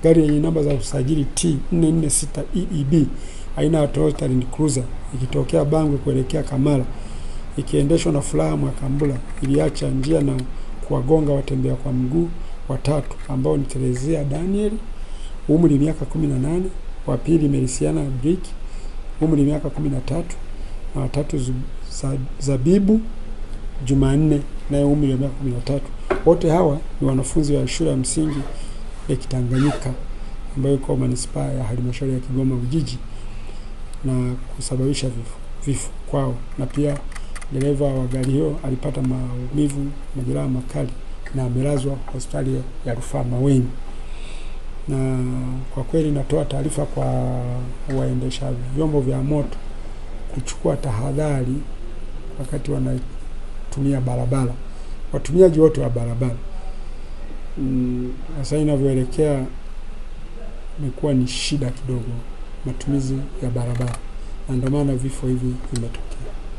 gari yenye namba za usajili T446 EEB aina ya Toyota Land Cruiser ikitokea Bangwe kuelekea Kamala ikiendeshwa na Furaha Mwakambula iliacha njia na kuwagonga watembea kwa mguu watatu ambao ni Terezia Daniel umri miaka 18, wa pili Melisiana Brick umri miaka 13 na watatu Zabibu Jumanne naye umri wa miaka 13. Wote hawa ni wanafunzi wa shule ya msingi ya Kitanganyika ambayo iko manispaa ya halmashauri ya Kigoma Ujiji na kusababisha vifo kwao, na pia dereva wa gari hiyo alipata maumivu, majeraha makali na amelazwa hospitali ya Rufaa Maweni. Na kwa kweli natoa taarifa kwa waendesha vyombo vya moto kuchukua tahadhari wakati wanatumia barabara, watumiaji wote wa barabara. Sasa inavyoelekea imekuwa ni shida kidogo matumizi ya barabara, na ndio maana vifo hivi vimetokea.